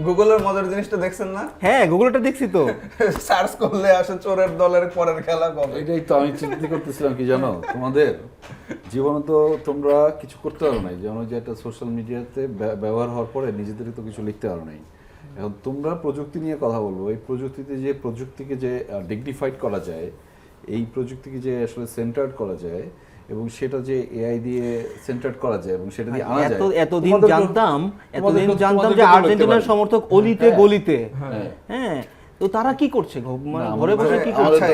গুগলের মজার জিনিসটা দেখছেন না? হ্যাঁ গুগলটা দেখছি তো। সার্চ করলে আসে চোরের দলের পরের খেলা কবে। এটাই তো আমি চিন্তা করতেছিলাম কি জানো, তোমাদের জীবনে তো তোমরা কিছু করতে পারো নাই, যেমন যে একটা সোশ্যাল মিডিয়াতে ব্যবহার হওয়ার পরে নিজেদেরই তো কিছু লিখতে পারো নাই। এখন তোমরা প্রযুক্তি নিয়ে কথা বলবো, এই প্রযুক্তিতে যে প্রযুক্তিকে যে ডিগনিফাইড করা যায়, এই প্রযুক্তিকে যে আসলে সেন্টার্ড করা যায় এবং সেটা যে এআই দিয়ে সেন্টার্ড করা যায় এবং সেটা দিয়ে আনা যায়। এতদিন জানতাম যে আর্জেন্টিনার সমর্থক অলিতে গলিতে, হ্যাঁ তো তারা কি করছে ঘরে বসে কি করছে?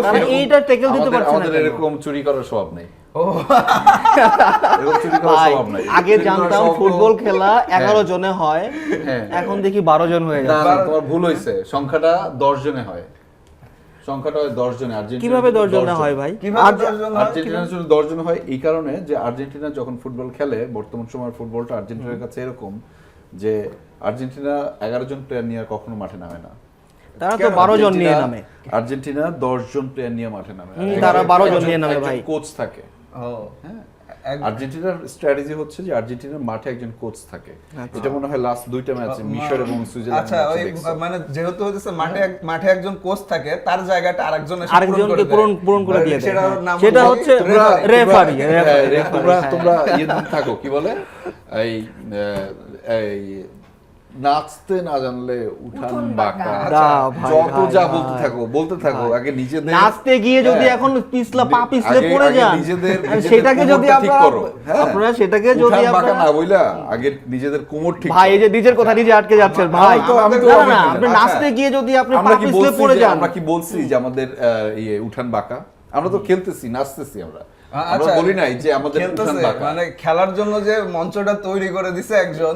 তারা এইটা ট্যাকেল দিতে পারছে না। আমাদের এরকম চুরি করার স্বভাব নেই। আগে জানতাম ফুটবল খেলা 11 জনে হয়, এখন দেখি 12 জন হয়ে যাচ্ছে। তোমার ভুল হয়েছে, সংখ্যাটা 10 জনে হয়। সংখ্যাটা 10 জনে। কিভাবে 10 জনে হয় ভাই? আর্জেন্টিনা শুধু 10 জন হয় এই কারণে যে আর্জেন্টিনা যখন ফুটবল খেলে, বর্তমান সময়ের ফুটবলটা আর্জেন্টিনার কাছে এরকম যে আর্জেন্টিনা 11 জন প্লেয়ার নিয়ে কখনো মাঠে নামে না, তারা তো 12 জন নিয়ে নামে। আর্জেন্টিনা 10 জন প্লেয়ার নিয়ে মাঠে নামে, তারা 12 জন নিয়ে নামে ভাই। কোচ থাকে। হ্যাঁ, আর্জেন্টিনার স্ট্র্যাটেজি হচ্ছে যে আর্জেন্টিনার মাঠে একজন কোচ থাকে। এটা মনে হয় লাস্ট দুইটা ম্যাচে মিশর এবং সুইজারল্যান্ড। আচ্ছা, ওই মানে যেহেতু হচ্ছে মাঠে একজন কোচ থাকে, তার জায়গাটা আরেকজনকে পূরণ করে দিয়ে দেয়। সেটা হচ্ছে রেফারি। তোমরা থাকো কি বলে এই নাচতে না জানলে উঠান বাঁকা, যত যা বলতে থাকো আগে নিজেদের। নাচতে গিয়ে যদি এখন পা পিছলে পড়ে যান, সেটাকে যদি আপনারা সেটাকে যদি বাঁকা না বইলা আগে নিজেদের কোমর ঠিক। ভাই এই যে নিজের কথা নিজে আটকে যাচ্ছেন ভাই। না আপনি নাচতে গিয়ে যদি আপনি পা পিছলে পড়ে যান। আমরা কি বলছি যে আমাদের উঠান বাঁকা? আমরা তো খেলতেছি, নাচতেছি, আমরা বলি নাই যে আমাদের উঠান বাঁকা। মানে খেলার জন্য যে মঞ্চটা তৈরি করে দিছে একজন,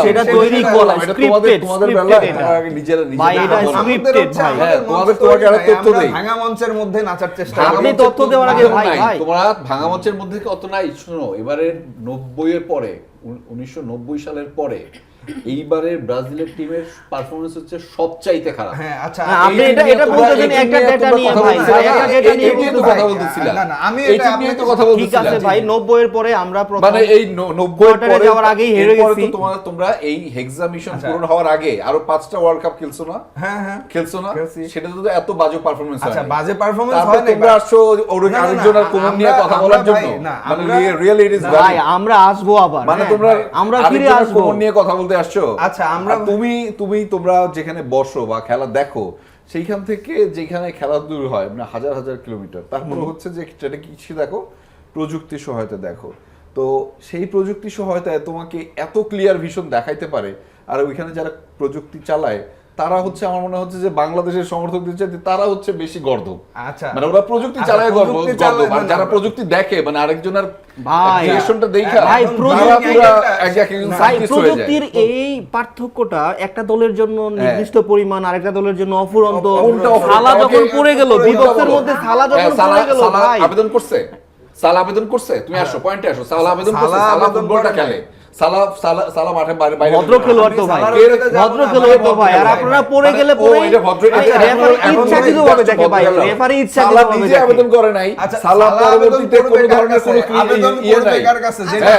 সেটা তৈরি করা স্ক্রিপ্টেড। তোমাদের বেলা আগে নিজেরা ভাই এটা স্ক্রিপ্টেড ভাই। হ্যাঁ, তোমাকে আরো তথ্য দেই। ভাঙা মঞ্চের মধ্যে নাচার চেষ্টা আপনি তথ্য দেওয়ার আগে ভাই তোমরা ভাঙা মঞ্চের মধ্যে অত নাই। শুনো, এবারের 90 এর পরে, 1990 সালের পরে এইবারের ব্রাজিলের টিমের পারফরম্যান্স হচ্ছে সবচাইতে খারাপ। হ্যাঁ আচ্ছা, আপনি এটা বলতেছেন একটা ডেটা নিয়ে ভাই, একটা ডেটা নিয়ে কথা বলতেছিলাম। না আমি এটা নিয়ে তো কথা বলতেছিলাম। ঠিক আছে ভাই, 90 এর পরে আমরা প্রথম মানে এই 90 এর পরে যাওয়ার আগেই হেরে গেছি। তোমরা এই হেক্সা মিশন পূরণ হওয়ার আগে আরো 5টা ওয়ার্ল্ড কাপ খেলছো না? হ্যাঁ খেলছো না? সেটা তো এত বাজে পারফরম্যান্স হয়। আচ্ছা, বাজে পারফরম্যান্স হয় না। তোমরা আসছো আরেকজনের কোমর নিয়ে কথা বলার জন্য। মানে রিয়েলি ইট ইজ ভাই আমরা আসবো আবার। মানে আমরা ফিরে আসবো কোমর নিয়ে কথা বলতে আসছো। আচ্ছা, তোমরা যেখানে বসো বা খেলা দেখো, সেইখান থেকে যেখানে খেলা দূর হয় মানে হাজার হাজার কিলোমিটার, তারপরে হচ্ছে যে সেটা কি দেখো, প্রযুক্তির সহায়তা দেখো। তো সেই প্রযুক্তি সহায়তায় তোমাকে এত ক্লিয়ার ভিশন দেখাইতে পারে। আর ওইখানে যারা প্রযুক্তি চালায় তারা হচ্ছে, আমার মনে হচ্ছে যে বাংলাদেশের সমর্থকদের চাইতে তারা হচ্ছে বেশি গর্দভ। আচ্ছা, মানে ওরা প্রযুক্তি চালায় গর্দভ, আর যারা প্রযুক্তি দেখে মানে আরেকজনের ক্রিয়েশনটা দেখা ভাই প্রযুক্তির এই পার্থক্যটা একটা দলের জন্য নির্দিষ্ট পরিমাণ, আরেকটা দলের জন্য অফুরন্ত। সালা যখন পড়ে গেল বিপক্ষের মধ্যে, সালা যখন পড়ে গেল ভাই আবেদন করছে, সালা আবেদন করছে। তুমি আসো পয়েন্টে আসো। সালা আবেদন করছে, সালা ফুটবলটা খেলে। সালা মাঠে বাইরে ভদ্র খেলোয়াড় তো ভাই, ভদ্র খেলোয়াড় তো ভাই। আর আপনারা পড়ে গেলে পড়ে রেফারি ইচ্ছাকৃতভাবে দেখে ভাই, রেফারি ইচ্ছাকৃতভাবে নিজে আবেদন করে নাই। সালা পরবর্তীতে কোনো ধরনের কোনো আবেদন করবে কার কাছে, যেটা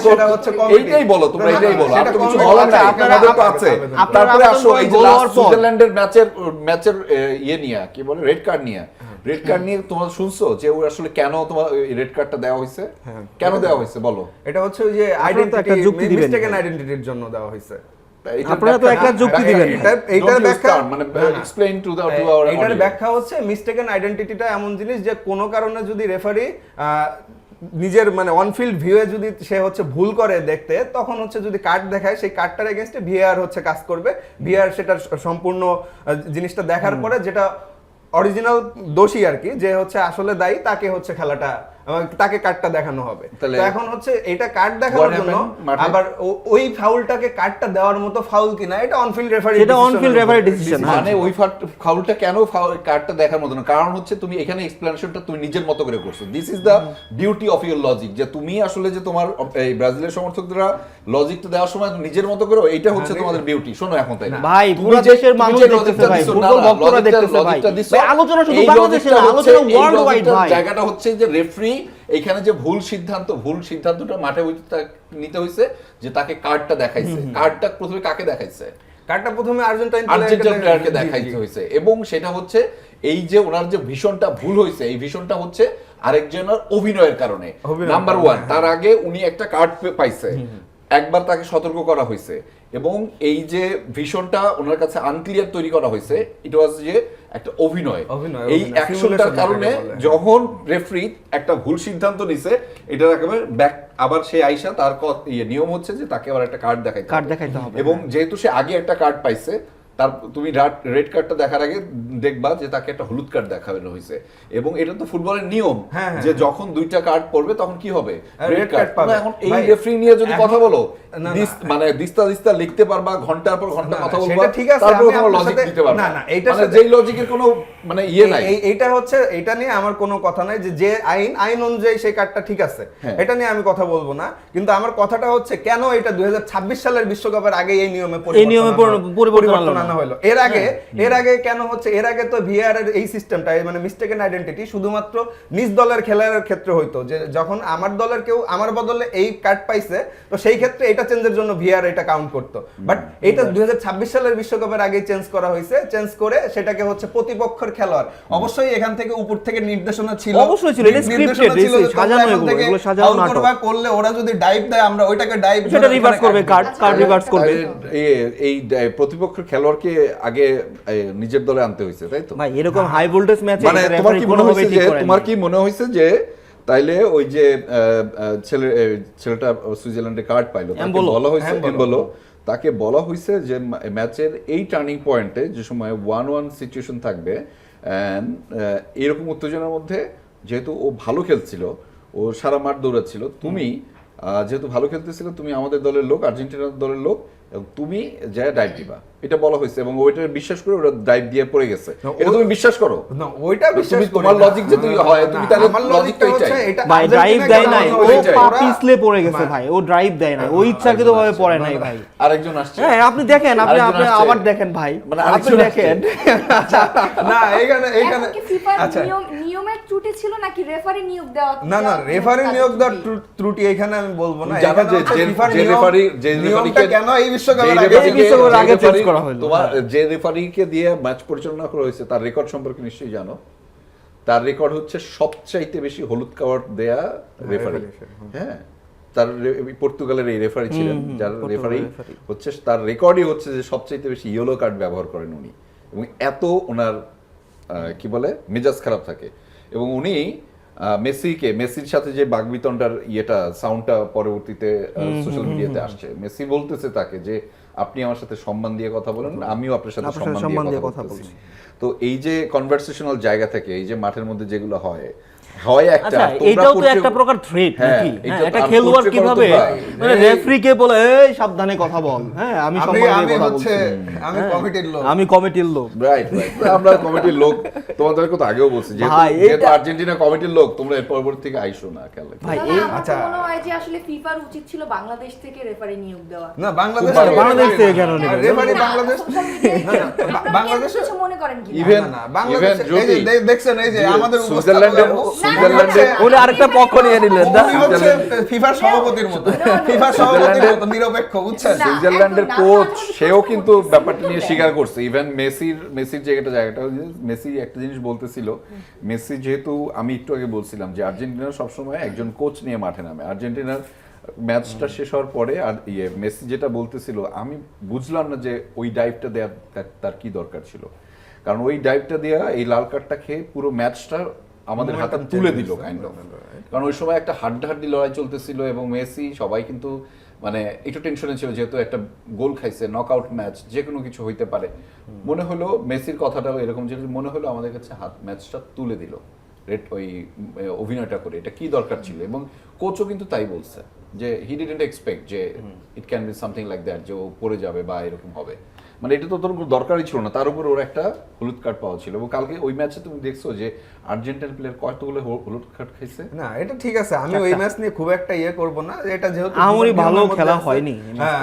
সেটা হচ্ছে কমিটি। এইটাই বলো, তোমরা এইটাই বলো, আর তো কিছু বলার নাই। আপনাদের তো আছে। তারপরে আসো এই যে লাস্ট সুইজারল্যান্ডের ম্যাচের নিয়ে কি বলে, রেড কার্ড নিয়ে তোমরা শুনছো যে ও আসলে কেন তোমার রেড কার্ডটা দেওয়া হয়েছে? কেন দেওয়া হয়েছে বলো? এটা হচ্ছে ওই যে আইডেন্টিটি, মিস্টেকেন আইডেন্টিটির জন্য দেওয়া হয়েছে। আপনারা তো একটা যুক্তি দিবেন। এইটার ব্যাখ্যা মানে এক্সপ্লেইন টু আওয়ার এইটার ব্যাখ্যা হচ্ছে মিস্টেকেন আইডেন্টিটিটা এমন জিনিস যে কোনো কারণে যদি রেফারি নিজের মানে অনফিল্ড ভিউয়ে যদি সে হচ্ছে ভুল করে দেখতে, তখন হচ্ছে যদি কার্ড দেখায়, সেই কার্ডটার এগেইনস্টে ভিএআর হচ্ছে কাজ করবে। ভিএআর সেটা সম্পূর্ণ জিনিসটা দেখার পরে যেটা অরিজিনাল দোষী আর কি, যে হচ্ছে আসলে দায়ী, তাকে হচ্ছে খেলাটা, তাকে কার্ডটা দেখানো হবে। তো এখন হচ্ছে এটা কার্ড দেখানোর জন্য আবার ওই ফাউলটাকে কার্ডটা দেওয়ার মতো ফাউল কিনা, এটা অনফিল্ড রেফারি, এটা অনফিল্ড রেফারি ডিসিশন। মানে ওই ফাউলটা কেন কার্ডটা দেখার মতো না, কারণ হচ্ছে তুমি এখানে এক্সপ্লেনেশনটা তুমি নিজের মতো করে করছো। This is the beauty of your logic, যে তুমি আসলে যে তোমার এই ব্রাজিলের সমর্থকরা লজিকটা দেওয়ার সময় নিজের মতো করে, এইটা হচ্ছে তোমাদের বিউটি। শোনো এখন তাই না ভাই, পুরো দেশের মানুষ দেখতেছে ভাই, ফুটবল ভক্তরা দেখতেছে ভাই। আলোচনা শুধু বাংলাদেশে না, আলোচনা ওয়ার্ল্ড ওয়াইড ভাই। জায়গাটা হচ্ছে যে রেফারি এইখানে যে ভুল সিদ্ধান্তটা মাঠে নিতে হয়েছে যে তাকে কার্ডটা দেখাইছে। কার্ডটা প্রথমে কাকে দেখাইছে? কার্ডটা প্রথমে আর্জেন্টাইন প্লেয়ারকে দেখাইতে হয়েছে, এবং সেটা হচ্ছে এই যে ওনার যে ভীষণটা ভুল হয়েছে, এই ভীষণটা হচ্ছে আরেকজনের অভিনয়ের কারণে। নাম্বার 1, তার আগে উনি একটা কার্ড পাইছে, একবার তাকে সতর্ক করা হয়েছে, এবং এই যে ভীষণটা ওনার কাছে আনক্লিয়ার তৈরি করা হয়েছে, ইট ওয়াজ যে একটা অভিনয়। এই অ্যাকশনটার কারণে যখন রেফারি একটা ভুল সিদ্ধান্ত নিছে, এটার একেবারে ব্যাক আবার সে আইসা তার নিয়ম হচ্ছে যে তাকে আবার একটা কার্ড দেখাইতে হবে, এবং যেহেতু সে আগে একটা কার্ড পাইছে, তার তুমি রেড কার্ডটা দেখার আগে দেখবা যে তাকে একটা হলুদ কার্ড দেখানো হয়েছে, এবং এটা তো ফুটবলের নিয়ম যে যখন দুইটা কার্ড পড়বে তখন কি হবে, রেড কার্ড পাবে। এখন এই রেফারি নিয়ে যদি কথা বলো, মানে দিস্তা লিখতে পারবা, ঘন্টার পর ঘন্টা কথা বলবা, তারপর কোনো লজিক দিতে পারবা না, মানে যেই লজিকের কোনো মানে ইয়ে নাই। এইটা হচ্ছে, এটা নিয়ে আমার কোনো কথা নাই যে আইন অনুযায়ী সেই কার্ডটা ঠিক আছে, এটা নিয়ে আমি কথা বলবো না, কিন্তু আমার কথাটা হচ্ছে কেন এটা 2026 সালের বিশ্বকাপের আগে এই নিয়মে পরিবর্তন আনা হলো। এর আগে কেন হচ্ছে, এর আগে তো ভিআর এর এই সিস্টেমটা মানে মিস্টেকেন আইডেন্টিটি শুধুমাত্র নিজ দলের খেলোয়াড়ের ক্ষেত্রে হইতো, যে যখন আমার দলের কেউ আমার বদলে এই কার্ড পাইছে, তো সেই ক্ষেত্রে এটা চেঞ্জের জন্য ভিআর এটা কাউন্ট করতো। বাট এটা 2026 সালের বিশ্বকাপের আগে চেঞ্জ করা হয়েছে, চেঞ্জ করে সেটাকে হচ্ছে প্রতিপক্ষের খেলোয়াড়, অবশ্যই এখান থেকে উপর থেকে নির্দেশনা ছিল, অবশ্যই ছিল, এটা স্ক্রিপ্টেড, সাজানো, এগুলো সাজানো নাটক করলে ওরা যদি ডাইভ দেয় আমরা ওইটাকে ডাইভ, সেটা রিভার্স করবে, কার্ড রিভার্স করবে। এই প্রতিপক্ষের খেলোয়াড়কে আগে নিজের দলে আনতে হয়েছে, তাই তো ভাই? এরকম হাই ভোল্টেজ ম্যাচে মানে তোমার কি মনে হয়েছে যে তাইলে ওই যে ছেলেটা সুইজারল্যান্ডে কার্ড পাইলো, বলা হয়েছে তাকে বলা হয়েছে যে ম্যাচের এই টার্নিং পয়েন্টে যে সময় 1-1 সিচুয়েশন থাকবে, এরকম উত্তেজনার মধ্যে যেহেতু ও ভালো খেলছিল, ও সারা মাঠ দৌড়াচ্ছিল, তুমি যেহেতু ভালো খেলতেছিল, তুমি আমাদের দলের লোক, আর্জেন্টিনার দলের লোক, এবং তুমি যা ডাইভ দিবা, এটা বলা হয়েছে, এবং ওইটা বিশ্বাস করে ওটা ডাইভ দিয়ে পড়ে গেছে। এটা তুমি বিশ্বাস করো? না, ওইটা বিশ্বাস করি। তোমার লজিক যে তুমি হয়, তুমি তাহলে আমার লজিকটা হচ্ছে এটা ভাই ড্রাইভ দেয় নাই, ও পা পিছলে পড়ে গেছে ভাই, ও ড্রাইভ দেয় না, ও ইচ্ছাকৃতভাবে পড়ে নাই ভাই। আরেকজন আসছে, হ্যাঁ আপনি দেখেন, আপনি আবার দেখেন ভাই, মানে আপনি দেখেন। না এইখানে আচ্ছা, নিয়মের ত্রুটি ছিল নাকি রেফারি নিয়োগ দেওয়া? না রেফারি নিয়োগ দেওয়ার ত্রুটি এখানে আমি বলবো না। জানো যে রেফারিকে কেন এই বিশ্বকাপের আগে চেঞ্জ করা হলো, তোমার যে রেফারিকে দিয়ে ম্যাচ পরিচালনা করা হয়েছে তার রেকর্ড সম্পর্কে নিশ্চয়ই জানো। তার রেকর্ড হচ্ছে সবচাইতে বেশি হলুদ কার্ড দেয়া রেফারি। হ্যাঁ, তার পর্তুগালের এই রেফারি ছিলেন, যার রেফারি হচ্ছে, তার রেকর্ডই হচ্ছে যে সবচাইতে বেশি ইয়েলো কার্ড ব্যবহার করেন উনি, এবং এত ওনার কি বলে মেজাজ খারাপ থাকে। এবং উনি মেসির সাথে যে বাগবিতণ্ডার সাউন্ডটা পরবর্তীতে সোশ্যাল মিডিয়াতে আসছে, মেসি বলতেছে তাকে যে আপনি আমার সাথে সম্মান দিয়ে কথা বলেন, আমিও আপনার সাথে সম্মান দিয়ে কথা বলছি। তো এই যে কনভারসেশনাল জায়গা থেকে এই যে মাঠের মধ্যে যেগুলো হয় একটা, এটাও তো একটা প্রকার থ্রেট নাকি? এটা খেলোয়াড় কিভাবে মানে রেফারিকে বলে এই সাবধানে কথা বল, হ্যাঁ আমি সম্মান দিয়ে কথা বলছি, আমি কমিটির লোক, রাইট আমরা কমিটির লোক, তোমাদেরকে তো আগেও বলছি যে আর্জেন্টিনা কমিটির লোক, তোমরা এর পরবর্তী থেকে আইসো না খেলা। ভাই আচ্ছা, মনে হয় যে আসলে ফিফার উচিত ছিল বাংলাদেশ থেকে রেফারি নিয়োগ দেওয়া। না, বাংলাদেশ থেকে কেন নেবে রেফারি? বাংলাদেশ কিছু মনে করেন কি? ইভেন বাংলাদেশ দেখছেন এই যে আমাদের সুইজারল্যান্ডে ওরে আরেকটা পক্ষ নিয়ে নিলেন না, ফিফার সভাপতির মতো নিরপেক্ষ, বুঝছেন? সুইজারল্যান্ডের কোচ সেও কিন্তু ব্যাপারটা নিয়ে স্বীকার করছে। ইভেন মেসির জায়গাটা মেসি একটা জিনিস বলতেছিল, মেসি যেহেতু আমি একটু আগে বলছিলাম যে আর্জেন্টিনা সবসময় একজন কোচ নিয়ে মাঠে নামে, আর্জেন্টিনার ম্যাচটা শেষ হওয়ার পরে আর মেসি যেটা বলতেছিল, আমি বুঝলাম না যে ওই ডাইভটা দেওয়ার তার কি দরকার ছিল, কারণ ওই ডাইভটা দেওয়া, এই লাল কার্ডটা খেয়ে পুরো ম্যাচটা আমাদের হাতে তুলে দিল কাইন্ড অফ। কারণ ওই সময় একটা হাড্ডাহাড্ডি লড়াই চলতেছিল, এবং মেসি সবাই কিন্তু মানে একটু টেনশনে ছিল, যেহেতু একটা গোল খাইছে, নকআউট ম্যাচ, যে কোনো কিছু হইতে পারে। মনে হলো মেসির কথাটাও এরকম, যে মনে হলো আমাদের কাছে ম্যাচটা তুলে দিল ওই অভিনয়টা করে, এটা কি দরকার ছিল। এবং কোচও কিন্তু তাই বলছে যে হি ডিডন্ট এক্সপেক্ট যে it can be something like that, যে ও পড়ে যাবে বা এরকম হবে, মানে এটা তো তোর দরকারই ছিল না। তার উপর ওর একটা হলুদ কার্ড পাওয়া ছিল, এবং কালকে ওই ম্যাচে তুমি দেখছো যে আর্জেন্টিনার প্লেয়ার কতগুলো হলুদ কার্ড খাইছে। না, এটা ঠিক আছে, আমি ওই ম্যাচ নিয়ে খুব একটা করব না, এটা যেহেতু আমারই ভালো খেলা হয়নি,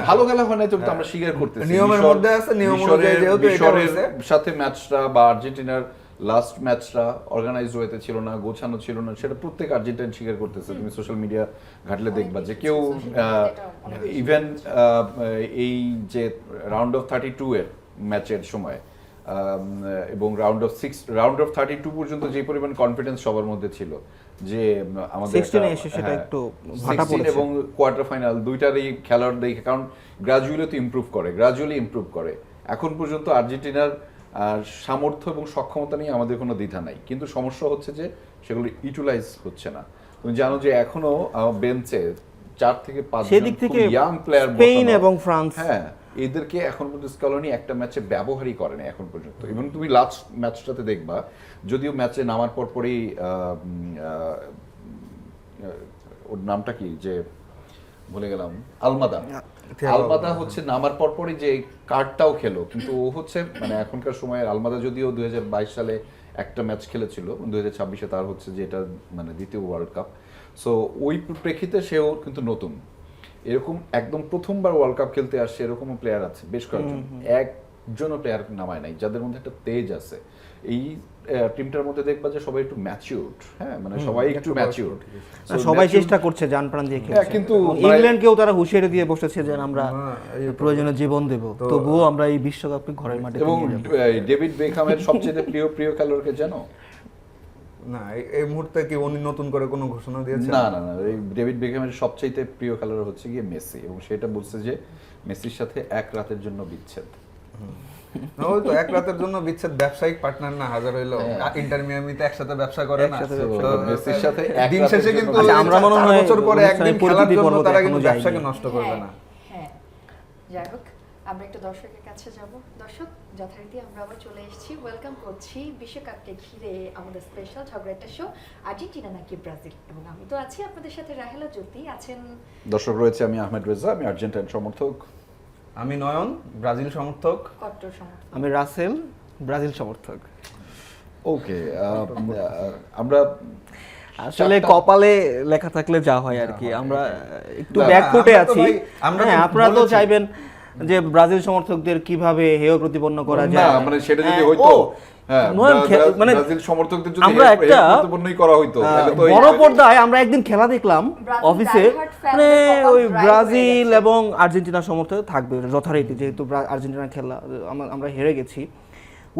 ভালো খেলা হয় নাই, আমরা স্বীকার করতেছি, নিয়মের মধ্যে আছে, নিয়ম অনুযায়ী যেহেতু এটা হয়েছে সাথে ম্যাচটা বা আর্জেন্টিনার লাস্ট ম্যাচটা অর্গানাইজ ওয়েতে ছিল না, গোছানো ছিল না, সেটা প্রত্যেক আর্জেন্টাইন স্বীকার করতেছে। তুমি সোশ্যাল মিডিয়া ঘাটলে দেখবা যে কেউ ইভেন এই যে রাউন্ড অফ 32 এর ম্যাচের সময় এবং রাউন্ড অফ 32 পর্যন্ত যে পরিমাণ কনফিডেন্স সবার মধ্যে ছিল যে আমাদের 16 এসে সেটা একটু ভাটা 16 পড়েছে এবং কোয়ার্টার ফাইনাল দুইটারই খেলার দেখে, কারণ গ্রাজুয়ালি তো ইমপ্রুভ করে। এখন পর্যন্ত আর্জেন্টিনার সামর্থ্য এবং সক্ষমতা নিয়ে আমাদের কোনো দ্বিধা নাই, কিন্তু সমস্যা হচ্ছে যে সেগুলো ইউটিলাইজ হচ্ছে না। তুমি জানো যে এখনো বেঞ্চে 4 থেকে 5 সেদিক থেকে ইয়াং প্লেয়ার স্পেন এবং ফ্রান্স হ্যাঁ এদেরকে এখন পর্যন্ত স্কলনি একটা ম্যাচে ব্যবহারই করে না এখন পর্যন্ত। এবং তুমি লাস্ট ম্যাচটাতে দেখবা, যদিও ম্যাচে নামার পরই ওর নামটা কি যে ভুলে গেলাম, আলমাদা হচ্ছে নামার পরই যে কার্ডটাও খেলো, কিন্তু ও হচ্ছে মানে এখনকার সময়ে আলমাদা যদিও 2022 সালে একটা ম্যাচ খেলেছিল, 2026-এ তার হচ্ছে যে এটা মানে দ্বিতীয় ওয়ার্ল্ড কাপ। সো ওই প্রেক্ষিতে সেও কিন্তু নতুন, এরকম একদম প্রথমবার ওয়ার্ল্ড কাপ খেলতে আসছে এরকমও প্লেয়ার আছে বেশ কয়েকজন, একজনও প্লেয়ার নামায় নাই যাদের মধ্যে একটা তেজ আছে। এই টিমটার মধ্যে দেখবা যে সবাই একটু ম্যাচিউরড, হ্যাঁ মানে সবাই একটু ম্যাচিউরড, সবাই চেষ্টা করছে জান প্রাণ দিয়ে খেলছে, কিন্তু ইংল্যান্ডকেও তারা হুঁশিয়ারি দিয়ে বসেছে যে আমরা প্রয়োজনে জীবন দেব, তবুও আমরা এই বিশ্বকাপকে ঘরের মাঠে এবং নিয়ে যাব। ডেভিড বেকহামের সবচেয়ে প্রিয় খেলোয়াড়কে জানো? না এই মুহূর্তে কি উনি নতুন করে কোনো ঘোষণা দিয়েছেন? না এই ডেভিড বেকহামের সবচেয়ে প্রিয় খেলোয়াড় হচ্ছে গিয়ে মেসি, এবং সেটা বলছে যে মেসির সাথে এক রাতের জন্য বিচ্ছেদ। ওই তো এক রাতের জন্য বিচ্ছেদ, ব্যবসায়িক পার্টনার না, হাজার হইলো ইন্টার মিয়ামিতে একসাথে ব্যবসা করে না, তো মেসির সাথে এক দিন রাতের শেষে জন্য কিন্তু আচ্ছা, আমরা মনে 4 হয় বছর পরে একদিন খেলার জন্য পরিচিতি তারা পর্বতে কিন্তু এখনো ব্যবসাকে যায়নি। নষ্ট করবে না। হ্যাঁ যাই হোক, আমরা একটু দর্শকের কাছে যাব। দর্শক, যথারীতি আমরা আবার চলে এসেছি, ওয়েলকাম করছি বিশ্বকাপকে ঘিরে আমাদের স্পেশাল ঝগড়াটা শো আর্জেন্টিনা নাকি ব্রাজিল, এবং আমি তো আছি আপনাদের সাথে রাহেলা জ্যোতি, আছেন দর্শক রয়েছে, আমি আহমেদ রেজা, আমি আর্জেন্টাইন সমর্থক। আমি নয়ন, ব্রাজিল সমর্থক। কট্টর সমর্থক। আমি রাসেল, ব্রাজিল সমর্থক। ওকে, আমরা আসলে কপালে লেখা থাকলে যা হয় আর কি, আমরা একটু না, ব্যাকফুটে আমরা তো আছি। ভাই, আমরা তো হ্যাঁ, আপনারা তো বলেছি। চাইবেন যে ব্রাজিল সমর্থকদের কিভাবে হেয় প্রতিপন্ন করা না যায়, মানে সেটা যদি হ্যাঁ, হইতো, ও, হ্যাঁ নয়ন মানে ব্রাজিল সমর্থকদের যদি আমরা একটা গুরুত্বপূর্ণই করা হইতো, তাহলে তো বড় পর্দায় আমরা একদিন খেলা দেখলাম ব্রাজিল অফিসে, diehard fan মানে দের কপাল ওই dry হয়ে ব্রাজিল গেছে। এবং আর্জেন্টিনা সমর্থক থাকবে যথারীতি, যেহেতু আর্জেন্টিনা খেলা আমরা হেরে গেছি।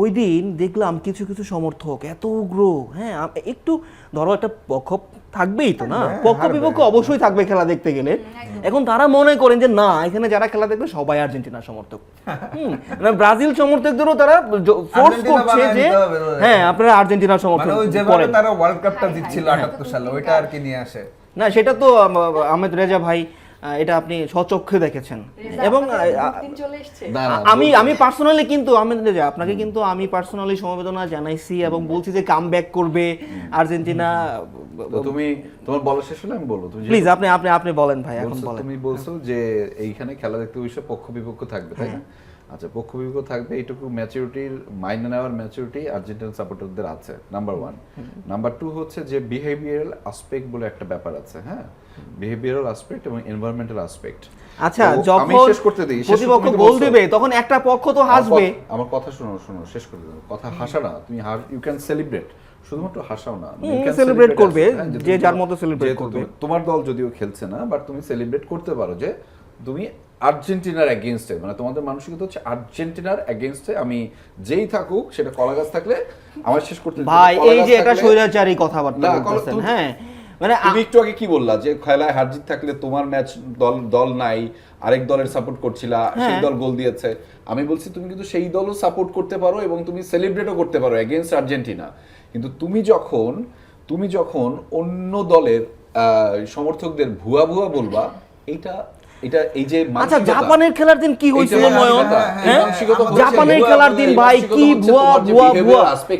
ওই দিন দেখলাম কিছু কিছু সমর্থক এত উগ্র, হ্যাঁ একটু ধরো একটা পক্ষ থাকবেই তো না, পক্ষ বিপক্ষ অবশ্যই থাকবে খেলা দেখতে গেলে। এখন তারা মনে করেন যে না, এখানে যারা খেলা দেখবে সবাই আর্জেন্টিনা সমর্থক, মানে ব্রাজিল সমর্থকদেরও তারা ফোর্স আর্জেন্টিনা করছে বানায় যে দিতে হবে। হ্যাঁ আপনারা আর্জেন্টিনা সমর্থক মানে ওই যেভাবে করেন। তারা ওয়ার্ল্ড কাপটা জিতছিল 78 সালে, ওইটা আর কি নিয়ে আসে। না সেটা তো আহমেদ রেজা ভাই এটা আপনি স্বচক্ষে দেখেছেন, রেজা, এবং আপনাদের দিন চলে এসেছে। না, না, আমি পার্সোনালি কিন্তু আহমেদ রেজা আপনাকে কিন্তু আমি পার্সোনালি সমবেদনা জানাইছি এবং বলছি যে কামব্যাক করবে আর্জেন্টিনা। তো তুমি তোমার বলা শেষ হলে আমি বলবো, তুমি প্লিজ আপনি আপনি আপনি বলেন ভাই, এখন বলছো, বলেন। তুমি বলছো যে এইখানে খেলা দেখতে বসে পক্ষ বিপক্ষ থাকবে, তাই না? আচ্ছা, পক্ষ বিপক্ষ থাকবে, এইটুকু ম্যাচুরিটির মাইন্ড নেওয়ার ম্যাচুরিটি আর্জেন্টিনা সাপোর্টারদের আছে, নাম্বার 1। নাম্বার 2 হচ্ছে যে বিহেভিয়ারাল আসপেক্ট বলে একটা ব্যাপার আছে, হ্যাঁ, বিহেভিয়ারাল আসপেক্ট এবং এনভায়রনমেন্টাল আসপেক্ট। আচ্ছা, আমি যখন শেষ করতে দিই, প্রতিপক্ষ গোল দিবে তখন একটা পক্ষ তো হাসবে। আমার কথা শোনো, শেষ করে দাও কথা। হাসা না, তুমি ইউ ক্যান সেলিব্রেট, শুধুমাত্র হাসাও না, সেলিব্রেট করবে, যে যার মতো সেলিব্রেট করবে। তোমার দল যদিও খেলছে না, বাট তুমি সেলিব্রেট করতে পারো যে তুমি আর্জেন্টিনার এগেইনস্টে, মানে তোমাদের মানসিকতা হচ্ছে আর্জেন্টিনার এগেইনস্টে আমি যেই থাকুক, সেটা কলা গাছ থাকলে আমার শেষ করতে ভাই এই যে এটা স্বৈরাচারী কথাবার্তা বলতেছেন, হ্যাঁ মানে তুমি একটু আগে কি বললা যে খেলায় হার জিত থাকলে তোমার ম্যাচ দল নাই, আরেক দলের সাপোর্ট করছিলা, সেই দল গোল দিয়েছে। আমি বলছি তুমি কিন্তু সেই দলও সাপোর্ট করতে পারো এবং তুমি সেলিব্রেটও করতে পারো এগেইনস্ট আর্জেন্টিনা, কিন্তু তুমি যখন অন্য দলের সমর্থকদের ভুয়া বলবা, এটা এই যে আচ্ছা, জাপানের খেলার দিন কি হয়েছিল নয়ন? হ্যাঁ, জাপানের খেলার দিন ভাই কি ভুয়া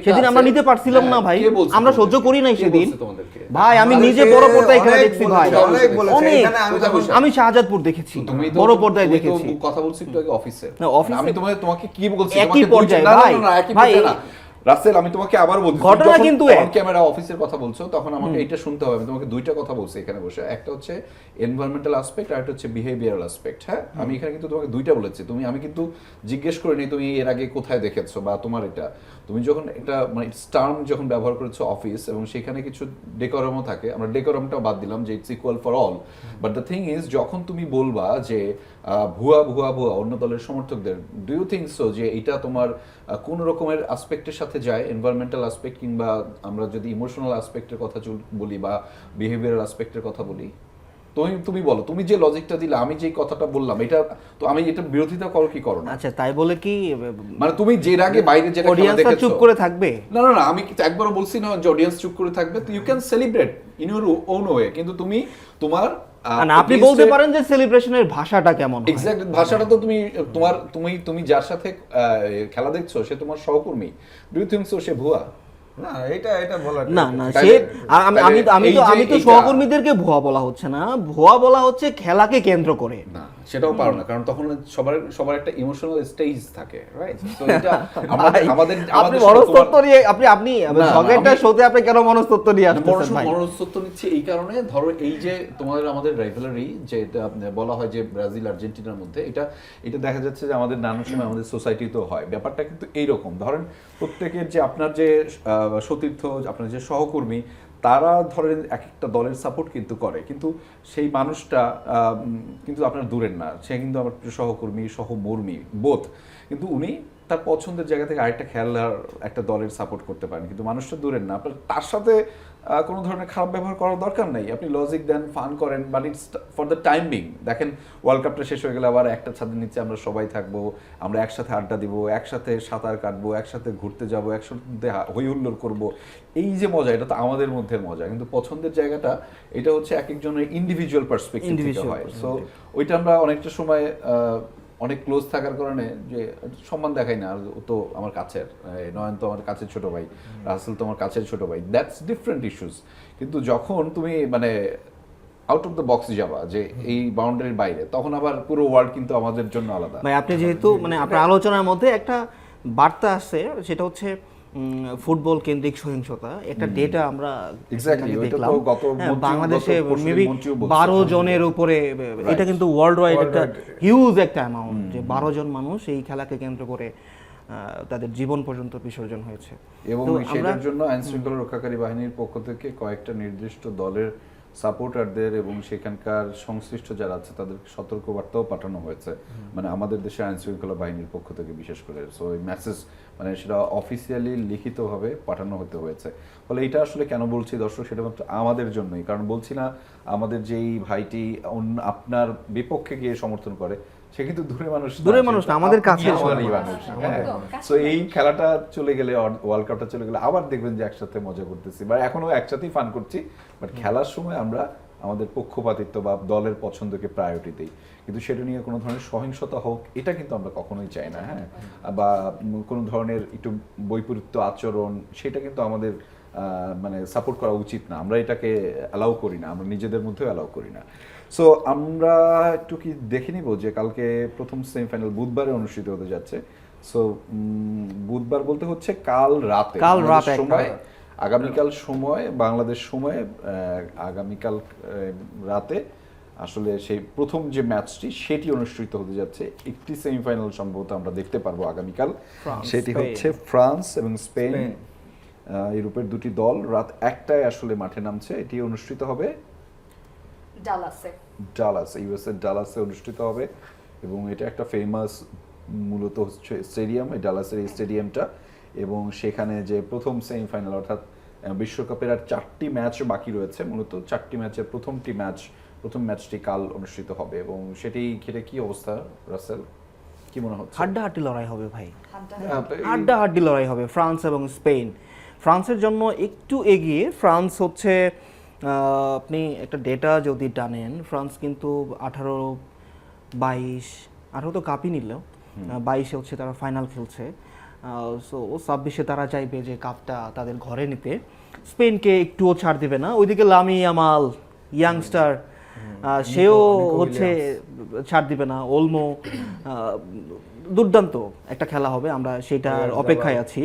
সেদিন আমরা নিতে পারছিলাম না ভাই, আমরা সহ্য করি নাই সেদিন ভাই। আমি নিজে বড় পর্দায় খেলা দেখছি ভাই, অনেক। আমি শাহজাদপুর দেখেছি, বড় পর্দায় দেখেছি। কথা বলছি একটু আগে অফিসে, অফিসে আমি তোমাকে কি বলছি, একই পর্যায়ে ভাই রাসেল, আমি তোমাকে আবার বলছি, ঘটনা কিন্তু অন ক্যামেরা অফিসের কথা বলছো, তখন আমাকে এটা শুনতে হবে। আমি তোমাকে দুইটা কথা বলছি এখানে বসে, একটা হচ্ছে এনভায়রনমেন্টাল আসপেক্ট আর একটা হচ্ছে বিহেভিয়ারাল আসপেক্ট। হ্যাঁ, আমি এখানে কিন্তু তোমাকে দুইটা বলেছি, আমি কিন্তু জিজ্ঞেস করিনি তুমি এর আগে কোথায় দেখেছো বা তোমার এটা। তুমি যখন একটা মানে টার্ম যখন ব্যবহার করেছো অফিস এবং সেখানে কিছু ডেকোরামও থাকে, আমরা ডেকোরামটাও বাদ দিলাম যে it's equal for all, but the thing is যখন তুমি বলবা যে ভুয়া ভুয়া ভুয়া অন্য দলের সমর্থকদের, ডু ইউ থিঙ্ক সো যে এটা তোমার কোন রকমের আসপেক্টের সাথে যায়, এনভায়রনমেন্টাল আসপেক্ট কিংবা আমরা যদি ইমোশনাল আসপেক্টের কথা বলি বা বিহেভিয়ারাল আসপেক্টের কথা বলি? তুমি বলো, তুমি যে লজিকটা দিলে, আমি যে কথাটা বললাম, এটা তো আমি এটা বিরোধিতা করো কি করো না? আচ্ছা তাই বলে কি মানে তুমি যে আগে বাইরে যেটা খেলা অডিয়েন্সরা দেখেছো, চুপ করে থাকবে? না না না, আমি একবারও বলছি না যে অডিয়েন্স চুপ করে থাকবে। You can celebrate in your own way, কিন্তু তুমি তোমার না আপনি বলতে পারেন যে সেলিব্রেশনের ভাষাটা কেমন হয়। এক্স্যাক্টলি, ভাষাটা তো তুমি যার সাথে খেলা দেখছো সে তোমার সহকর্মী, ডু ইউ থিংক সো সে ভুয়া? না এটা বলা না না, সে আমি তো সহকর্মীদেরকে ভুয়া বলা হচ্ছে না, ভুয়া বলা হচ্ছে খেলাকে কেন্দ্র করে। না সেটাও পারো না, কারণ তখন সবার একটা ইমোশনাল স্টেজ থাকে, রাইট? তো এটা আমাদের আপনি মনস্তত্ত্ব নিয়ে আপনি ঝগড়াটা শোতে আপনি কেন মনস্তত্ত্ব নিয়ে আসতেছেন ভাই? মনস্তত্ত্ব নিচ্ছে এই কারণে, ধরো এই যে আমাদের রাইভালারি যে এটা বলা হয় যে ব্রাজিল আর্জেন্টিনার মধ্যে, এটা দেখা যাচ্ছে যে আমাদের নানান সময় আমাদের সোসাইটিতেও হয়। ব্যাপারটা কিন্তু এইরকম, ধরেন প্রত্যেকের যে আপনার যে সতীর্থ, আপনার যে সহকর্মী, তারা ধরেন এক একটা দলের সাপোর্ট কিন্তু করে, কিন্তু সেই মানুষটা কিন্তু আপনার দূরের না, সে কিন্তু আমার সহকর্মী সহমর্মী বোধ, কিন্তু উনি তার পছন্দের জায়গা থেকে আরেকটা খেলার একটা দলের সাপোর্ট করতে পারেন, কিন্তু মানুষটা দূরের না। আপনার তার সাথে কোনো ধরনের খারাপ ব্যবহার করার দরকার নাই, আপনি লজিক দেন, ফান করেন, but it's for the time being. দেখেন ওয়ার্ল্ড কাপটা শেষ হয়ে গেলে আবার একটা ছাদের নিচে আমরা সবাই থাকবো, আমরা একসাথে আড্ডা দিব, একসাথে সাঁতার কাটবো, একসাথে ঘুরতে যাব, একসাথে হই হুল্লোড় করবো। এই যে মজা, এটা তো আমাদের মধ্যে মজা, কিন্তু পছন্দের জায়গাটা এটা হচ্ছে এক একজনের ইন্ডিভিজুয়াল পার্সপেক্টিভ থেকে হয়। সো ওইটা আমরা অনেকটা সময় অনেক ক্লোজ থাকার কারণে যে সম্মান দেখাই না, আর ও তো আমার কাছের, নয়ন তো আমার কাছের ছোট ভাই, রাসেল তো আমার কাছের ছোট ভাই, দ্যাটস ডিফারেন্ট ইস্যুস। কিন্তু যখন তুমি মানে আউট অফ দ্য বক্স যাবা, যে এই বাউন্ডারির বাইরে, তখন আবার পুরো ওয়ার্ল্ড কিন্তু আমাদের জন্য আলাদা। ভাই আপনি যেহেতু মানে আপনার আলোচনার মধ্যে একটা বার্তা আসছে, সেটা হচ্ছে ফুটবল কেন্দ্রিক সহিংসতা, একটা ডেটা আমরা দেখলাম বাংলাদেশে মেবি 12 জনের উপরে, এটা কিন্তু ওয়ার্ল্ড ওয়াইড একটা হিউজ একটা অ্যামাউন্ট, যে 12 জন মানুষ এই খেলাকে কেন্দ্র করে তাদের জীবন পর্যন্ত বিসর্জন হয়েছে। এবং সেটার জন্য আইন শৃঙ্খলা রক্ষাকারী বাহিনীর পক্ষ থেকে কয়েকটা নির্দিষ্ট দলের সাপোর্টারদের এবং সেখানকার সংশ্লিষ্ট যারা আছে তাদের সতর্কবার্তাও পাঠানো হয়েছে, মানে আমাদের দেশে আইন শৃঙ্খলা বাহিনীর পক্ষ থেকে বিশেষ করে। সো এই মেসেজ মানে সেটা অফিসিয়ালি লিখিতভাবে পাঠানো হতে হয়েছে। ফলে এটা আসলে কেন বলছি দর্শক, সেটা মাত্র আমাদের জন্যই, কারণ বলছি না আমাদের যেই ভাইটি আপনার বিপক্ষে গিয়ে সমর্থন করে, সে কিন্তু দূরের মানুষ না, আমাদের কাছে মানুষ। সো এই খেলাটা চলে গেলে, ওয়ার্ল্ড কাপটা চলে গেলে আবার দেখবেন যে একসাথে মজা করতেছি, বা এখনো একসাথেই ফান করছি, বাট খেলার সময় আমরা আমাদের পক্ষপাতিত্ব বা দলের পছন্দকে প্রায়োরিটি দিই, কিন্তু সেটা নিয়ে কোনো ধরনের সহিংসতা হোক এটা কিন্তু আমরা কখনোই চাই না। হ্যাঁ, বা কোনো ধরনের একটু বৈপরীত্য আচরণ, সেটা কিন্তু আমাদের মানে সাপোর্ট করা উচিত না, আমরা এটাকে অ্যালাউ করি না, আমরা নিজেদের মধ্যেও অ্যালাউ করি না। সো আমরা একটু কি দেখে নিব যে কালকে প্রথম সেমিফাইনাল বুধবারে অনুষ্ঠিত হতে যাচ্ছে। সো বুধবার বলতে হচ্ছে কাল রাতে সময়, আগামীকাল সময়, বাংলাদেশ সময় আগামীকাল রাতে আসলে সেই প্রথম যে ম্যাচটি সেটি অনুষ্ঠিত হতে যাচ্ছে। একটি সেমিফাইনাল সম্ভবত আমরা দেখতে পারবো আগামীকাল, সেটি হচ্ছে ফ্রান্স এবং স্পেন, ইউরোপের দুটি দল রাত 1টায় আসলে মাঠে নামছে। এটি অনুষ্ঠিত হবে ডালাসে, ইউএসএ ডালাসে অনুষ্ঠিত হবে, এবং এটা একটা ফেমাস মূলত হচ্ছে স্টেডিয়াম, এই ডালাসের এই স্টেডিয়ামটা, এবং সেখানে যে প্রথম সেমিফাইনাল অর্থাৎ বিশ্বকাপের আর 4টি ম্যাচ বাকি রয়েছে, মূলত 4টি ম্যাচের প্রথম ম্যাচটি কাল অনুষ্ঠিত হবে, এবং সেটি ঘিরে কি অবস্থা রাসেল, কি মনে হচ্ছে? হাড্ডাহাড্ডি লড়াই হবে ভাই, হাড্ডাহাড্ডি লড়াই হবে ফ্রান্স এবং স্পেন। ফ্রান্সের জন্য একটু এগিয়ে, ফ্রান্স হচ্ছে আপনি একটা ডেটা যদি টানেন, ফ্রান্স কিন্তু 18 তো কাপই নিল, 22 হচ্ছে তারা ফাইনাল খেলছে। সো 26 তারা চাইবে যে কাপটা তাদের ঘরে নিতে, স্পেনকে একটুও ছাড় দিবে না। ওইদিকে লামি ইয়ামাল ইয়াংস্টার, সেও হচ্ছে ছাড় দিবে না, ওলমো, দুর্দান্ত একটা খেলা হবে, আমরা সেটার অপেক্ষায় আছি।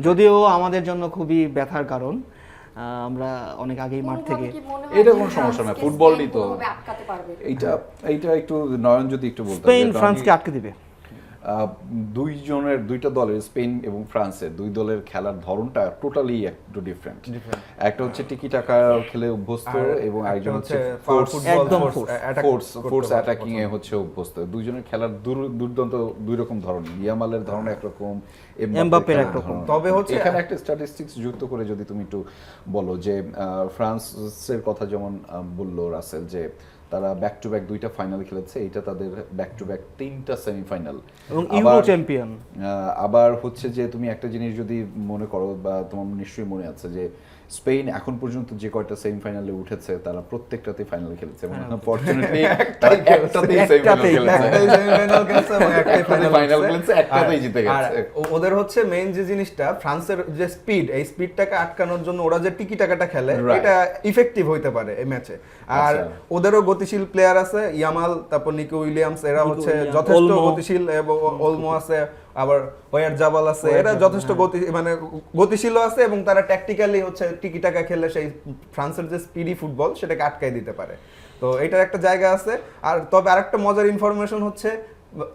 যদিও আমাদের জন্য খুবই ব্যথার কারণ, আমরা অনেক আগেই মাঠ থেকে, এটা কোনো সমস্যা না, ফুটবলই তো এইটা একটু নয়ন যদি একটু বলতে, স্পেন ফ্রান্সকে আটকে দিবে। দুইটা দলের স্পেন এবং ফ্রান্সের দুই দলের খেলার ধরনটা টোটালি একটু ডিফারেন্ট। একটা হচ্ছে টিকি টাকা খেলে অভ্যস্ত এবং আরেকজন হচ্ছে একদম ফোর্স অ্যাটাকিং এ হচ্ছে অভ্যস্ত। দুইজনের খেলার দুর্দান্ত দুই রকম ধরন। ইয়ামালের ধরন একরকম, এমবাপ্পের একরকম। তবে হচ্ছে এখানে একটা স্ট্যাটিস্টিক্স যুক্ত করে যদি তুমি একটু বলো যে ফ্রান্সের কথা যেমন বললো রাসেল যে তারা ব্যাক টু ব্যাক দুইটা ফাইনাল খেলেছে, এটা তাদের ব্যাক টু ব্যাক 3টা সেমিফাইনাল এবং ইউরো চ্যাম্পিয়ন। আবার হচ্ছে যে তুমি একটা জিনিস যদি মনে করো বা তোমার নিশ্চয়ই মনে আছে যে স্পেন এখন পর্যন্ত যে কয়টা সেমিফাইনালে উঠেছে তারা প্রত্যেকটাতেই ফাইনাল খেলেছে এবং ফরচুনেটলি তারা একটাতেই সেমিফাইনাল খেলেছে, একটাই সেমিফাইনাল খেলছে এবং একটাই ফাইনাল খেলেছে, একটাতেই জিতে আর গেছে। ওদের হচ্ছে মেইন যে জিনিসটা ফ্রান্সের যে স্পিড, এই স্পিডটাকে আটকানোর জন্য ওরা যে টিকি টাকাটা খেলে Right. এটা ইফেক্টিভ হইতে পারে এই ম্যাচে। আর আচ্ছা। ওদেরও গতিশীল প্লেয়ার আছে, ইয়ামাল, তারপর নিকো উইলিয়ামস, এরা হচ্ছে উইলিয়ামস, যথেষ্ট ওলমো। গতিশীল, এবং ওলমো আছে, আবার ওয়ার জাবাল আছে, এরা যথেষ্ট মানে গতিশীল আছে এবং তারা ট্যাকটিক্যালি হচ্ছে টিকি টাকা খেলে সেই ফ্রান্সের যে স্পিডি ফুটবল সেটাকে আটকাই দিতে পারে। তো এটার একটা জায়গা আছে। আর তবে আরেকটা মজার ইনফরমেশন হচ্ছে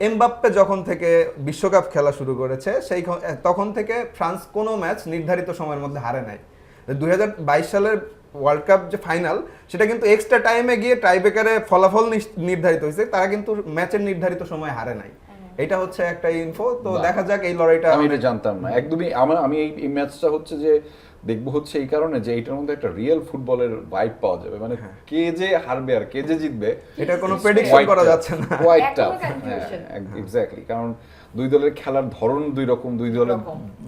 এমবাপ্পে যখন থেকে বিশ্বকাপ খেলা শুরু করেছে তখন থেকে ফ্রান্স কোনো ম্যাচ নির্ধারিত সময়ের মধ্যে হারে নাই। 2022 সালের ওয়ার্ল্ড কাপ যে ফাইনাল, সেটা কিন্তু এক্সট্রা টাইমে গিয়ে টাইব্রেকারে ফলাফল নির্ধারিত হয়েছে, তারা কিন্তু ম্যাচের নির্ধারিত সময় হারে নাই। এটা হচ্ছে একটা ইনফো। তো দেখা যাক এই লড়াইটা। আমি এটা জানতাম না একদমই। আমি এই ম্যাচটা হচ্ছে যে দেখবো হচ্ছে এই কারণে যে এটার মধ্যে একটা রিয়েল ফুটবলের ভাইব পাওয়া যাবে, মানে কে যে হারবে আর কে যে জিতবে এটা কোনো প্রেডিকশন করা যাচ্ছে না। কোয়াইট এখনো টাফ। confusion। এক্স্যাক্টলি, কারণ দুই দলের খেলার ধরন দুই রকম, দুই দলের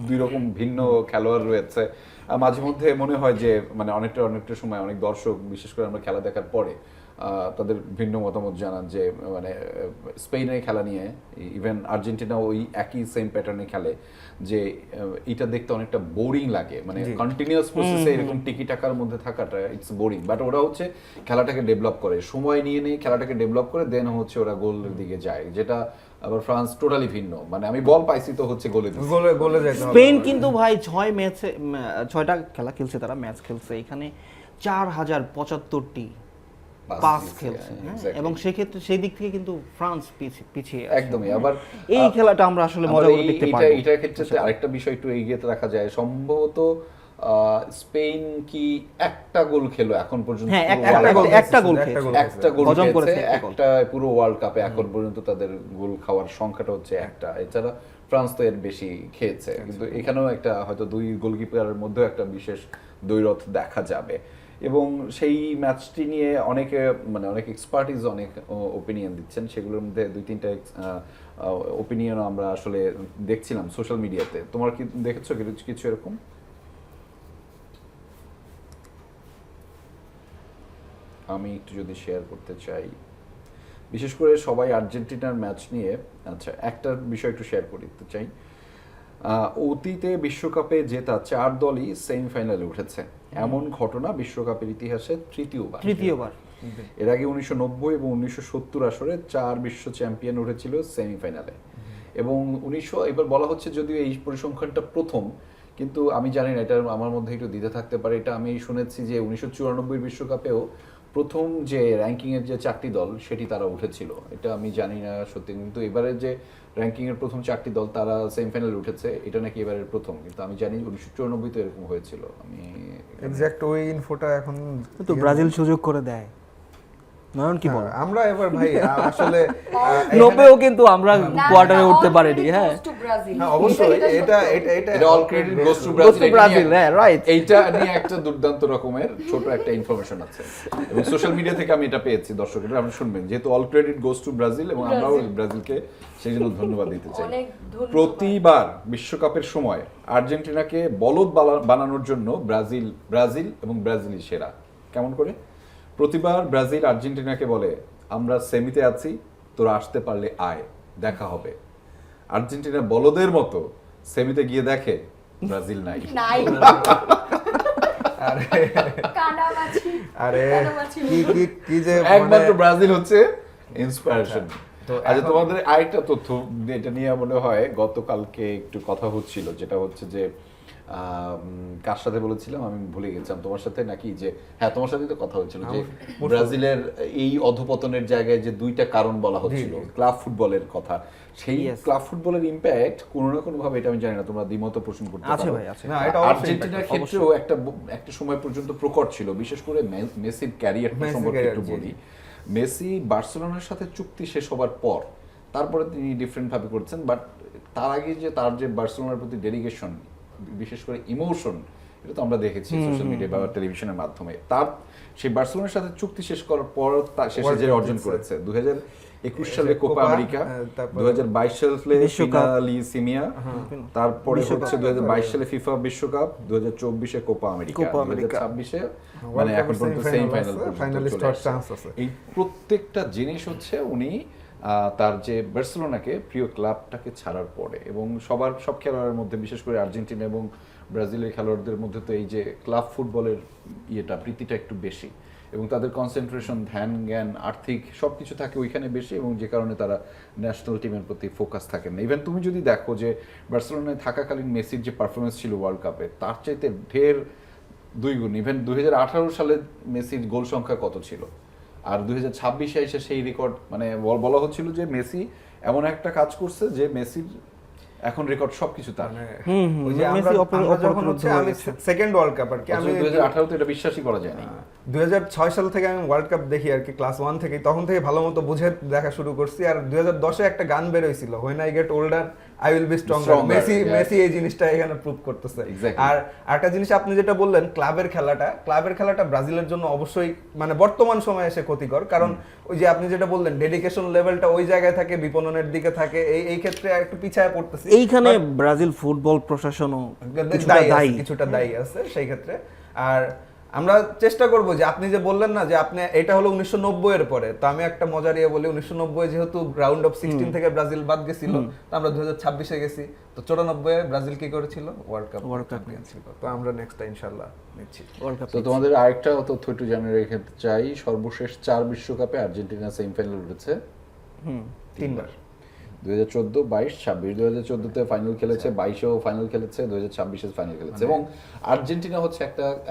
দুই রকম ভিন্ন খেলোয়াড় রয়েছে। আর মাঝে মধ্যে মনে হয় যে মানে অনেকটা সময় অনেক দর্শক, বিশেষ করে আমরা খেলা দেখার পরে তাদের ভিন্ন মতামত জানান যে মানে স্পেনের খেলা নিয়ে, ইভেন আর্জেন্টিনা ওই একই সেম প্যাটার্নে খেলে, যে এটা দেখতে অনেকটা বোরিং লাগে, মানে কন্টিনিউয়াস প্রসেসে এরকম টিকি টাকার মধ্যে থাকাটা ইটস বোরিং। বাট ওরা হচ্ছে খেলাটাকে ডেভেলপ করে, সময় নিয়ে খেলাটাকে ডেভেলপ করে, দেন হচ্ছে ওরা গোলের দিকে যায়, যেটা আবার ফ্রান্স টোটালি ভিন্ন। মানে আমি বল পাইছি তো হচ্ছে গোলে যেতে হবে। স্পেন কিন্তু ভাই 6টা খেলা খেলছে, তারা ম্যাচ খেলছে, এখানে 4075টি পাস খেলছে, হ্যাঁ? এবং সেক্ষেত্রে সেই দিক থেকে কিন্তু ফ্রান্স পিছিয়ে আছে। একদমই। আবার এই খেলাটা আমরা আসলে মজা করে দেখতে পারবো। এটার ক্ষেত্রে আরেকটা বিষয় একটু এগিয়ে রাখা যায়, সম্ভবত স্পেন কি একটা গোল খেলো এখন পর্যন্ত? হ্যাঁ, একটা গোল খেয়েছে, একটা গোল হজম খেয়েছে করেছে একটা পুরো ওয়ার্ল্ড কাপে এখন পর্যন্ত, তাদের গোল খাওয়ার সংখ্যাটা হচ্ছে একটা। এছাড়া ফ্রান্স তো এর বেশি খেয়েছে, কিন্তু এখানেও একটা হয়তো দুই গোলকিপারের মধ্যে একটা বিশেষ দ্বৈরথ দেখা যাবে। এবং সেই ম্যাচটি নিয়ে অনেক এক্সপার্টিজ অনেক ওপিনিয়ন দিচ্ছেন, সেগুলোর মধ্যে 2-3টা ওপিনিয়ন আমরা আসলে দেখছিলাম সোশ্যাল মিডিয়াতে। তোমার কি দেখেছো কিছু এরকম? আমি একটু যদি শেয়ার করতে চাই, বিশেষ করে সবাই আর্জেন্টিনার ম্যাচ নিয়ে, আচ্ছা একটা বিষয় একটু শেয়ার করতে চাই। অতীতে বিশ্বকাপে জেতা 4 দলই সেমিফাইনালে উঠেছে, এমন ঘটনা বিশ্বকাপের ইতিহাসে তৃতীয়বার। এর আগে 1990 এবং 1970 আসরে 4 বিশ্ব চ্যাম্পিয়ন উঠেছিল সেমিফাইনালে, এবং এবার বলা হচ্ছে যদিও এই পরিসংখ্যানটা প্রথম, কিন্তু আমি জানি না, এটা আমার মধ্যে একটু দ্বিধা থাকতে পারে। এটা আমি শুনেছি যে 1994 বিশ্বকাপেও প্রথম যে র্যাঙ্কিং এর যে 4টি দল সেটি তারা উঠেছিল, এটা আমি জানি না সত্যি, কিন্তু এবারে যে র্যাঙ্কিং এর প্রথম 4টি দল তারা সেমিফাইনালে উঠেছে, এটা নাকি এবারের প্রথম, কিন্তু আমি জানি 1994 তো এরকম হয়েছিল। আমি এক্স্যাক্ট ওই ইনফোটা এখন তো ব্রাজিল সুযোগ করে দেয়, নয়ন কি বল? আমরা এবার ভাই আসলে 90ও কিন্তু আমরা কোয়ার্টারে উঠতে পারিনি। হ্যাঁ, অবশ্যই এটা all credit goes to Brazil, হ্যাঁ, রাইট। এইটা নিয়ে একটা দুর্দান্ত রকমের ছোট একটা ইনফরমেশন আছে, এবং সোশ্যাল মিডিয়া থেকে আমি এটা পেয়েছি, দর্শকরা আপনি শুনবেন, যেহেতু all credit goes to Brazil, এবং আমরাও ব্রাজিলকে সেই জন্য ধন্যবাদ দিতে চাই। প্রতিবার বিশ্বকাপের সময় আর্জেন্টিনাকে বলদ বানানোর জন্য ব্রাজিল এবং ব্রাজিলই সেরা। কেমন করে? প্রতিবার ব্রাজিল আর্জেন্টিনাকে বলে, আমরা সেমিতে আছি, তোরা আসতে পারলে আয়, দেখা হবে। আর্জেন্টিনা বলদের মতো সেমিতে গিয়ে দেখে ব্রাজিল নাই। আরে কি যে একমাত্র ব্রাজিল হচ্ছে ইন্সপিরেশন। আচ্ছা, তোমাদের আরেকটা তথ্য এটা নিয়ে মনে হয় গতকালকে একটু কথা হচ্ছিল, যেটা হচ্ছে যে কার সাথে বলেছিলাম আমি ভুলে গেছিলাম, তোমার সাথে নাকি, যে হ্যাঁ তোমার সাথে তো কথা হচ্ছিল যে ব্রাজিলের এই অধপতনের জায়গায় যে দুইটা কারণ বলা হচ্ছিল ক্লাব ফুটবলের কথা, সেই ক্লাব ফুটবলের ইম্প্যাক্ট কোনো না কোনো ভাবে, এটা আমি জানি না তোমরা দ্বিমত পোষণ করতে আছে পারো। ভাই, আছে। না, এটা অবশ্যই আর্জেন্টিনার ক্ষেত্রেও একটা সময় পর্যন্ত প্রকট ছিল, বিশেষ করে মেসির ক্যারিয়ারটা সম্পর্কে একটু বলি। মেসি বার্সেলোনার সাথে চুক্তি শেষ হবার পর তারপরে তিনি ডিফারেন্ট ভাবে করছেন, বাট তার আগে যে তার যে বার্সেলোনার প্রতি ডেডিকেশন, বিশেষ করে ইমোশন, এটা তো আমরা দেখেছি সোশ্যাল মিডিয়া বা টেলিভিশনের মাধ্যমে। তার সেই বার্সেলোনার সাথে চুক্তি শেষ করার পর তার শেষে যে অর্জন করেছে 2021 সালে কোপা আমেরিকা, 2022 সালে ফিনালিসিমিয়া, তারপরে হচ্ছে 2022 সালে ফিফা বিশ্বকাপ, 2024 কোপা আমেরিকা, 2026 মানে এখন পর্যন্ত সেমিফাইনাল ফাইনালিস্ট হওয়ার চান্স আছে। এই প্রত্যেকটা জিনিস হচ্ছে উনি তার যে বার্সেলোনাকে প্রিয় ক্লাবটাকে ছাড়ার পরে, এবং সব খেলোয়াড়ের মধ্যে বিশেষ করে আর্জেন্টিনা এবং ব্রাজিলের খেলোয়াড়দের মধ্যে তো এই যে ক্লাব ফুটবলের প্রীতিটা একটু বেশি, এবং তাদের কনসেন্ট্রেশন, ধ্যান জ্ঞান, আর্থিক সবকিছু থাকে ওইখানে বেশি, এবং যে কারণে তারা ন্যাশনাল টিমের প্রতি ফোকাস থাকে না। ইভেন তুমি যদি দেখো যে বার্সেলোনায় থাকাকালীন মেসির যে পারফরমেন্স ছিল ওয়ার্ল্ড কাপে, তার চাইতে ঢের 2 গুণ। ইভেন 2018 সালে মেসির গোল সংখ্যা কত ছিল, আর 2026 এসে সেই রেকর্ড, মানে বলা হচ্ছিল যে মেসি এমন একটা কাজ করছে যে মেসির এখন রেকর্ড সবকিছু তার। ওই যে আমরা যখন হচ্ছে আমি সেকেন্ড ওয়ার্ল্ড কাপ আর কি, আমি 2018 তে এটা বিশ্বাসই করা যায় না। 2006 সাল থেকে আমি ওয়ার্ল্ড কাপ দেখি আর কি, ক্লাস 1 থেকে, তখন থেকে ভালো মতো বুঝে দেখা শুরু করছি। আর 2010 এ একটা গান বের হয়েছিল, when I get older I will be stronger. Messi এই জিনিসটা এখানে প্রুভ করতেছে। আর একটা জিনিস আপনি যেটা বললেন ক্লাবের খেলাটা ব্রাজিলের জন্য অবশ্যই মানে বর্তমান সময়ে এসে ক্ষতিকর, কারণ ওই যে আপনি যেটা বললেন ডেডিকেশন লেভেলটা ওই জায়গায় থাকে, বিপণনের দিকে থাকে, এই ক্ষেত্রে একটু পিছায় পড়তেছে। এইখানে ব্রাজিল ফুটবল প্রশাসনও কিছুটা দায়ী আছে সেই ক্ষেত্রে। আর আমরা চেষ্টা করব যে আপনি যে বললেন না যে আপনি এটা হলো 1990 এর পরে, তো আমি একটা মজা দিয়ে বলি 1990 যেহেতু রাউন্ড অফ 16 থেকে ব্রাজিল বাদ গেছিল, তো আমরা 2026 এ গেছি, তো 94 এ ব্রাজিল কি করেছিল, ওয়ার্ল্ড কাপ ছিল। তো আমরা নেক্সট ইনশাআল্লাহ নিচ্ছি ওয়ার্ল্ড কাপ। তো তোমাদের আরেকটা তথ্য একটু জানিয়ে রেখে চাই, সর্বশেষ 4 বিশ্বকাপে আর্জেন্টিনা সেমিফাইনাল উঠেছে 3বার, 2014, 22, 26। 2014 তে ফাইনাল খেলেছে, 22-এও ফাইনাল খেলেছে, 2026 এ ফাইনাল খেলেছে। এবং আর্জেন্টিনা হচ্ছে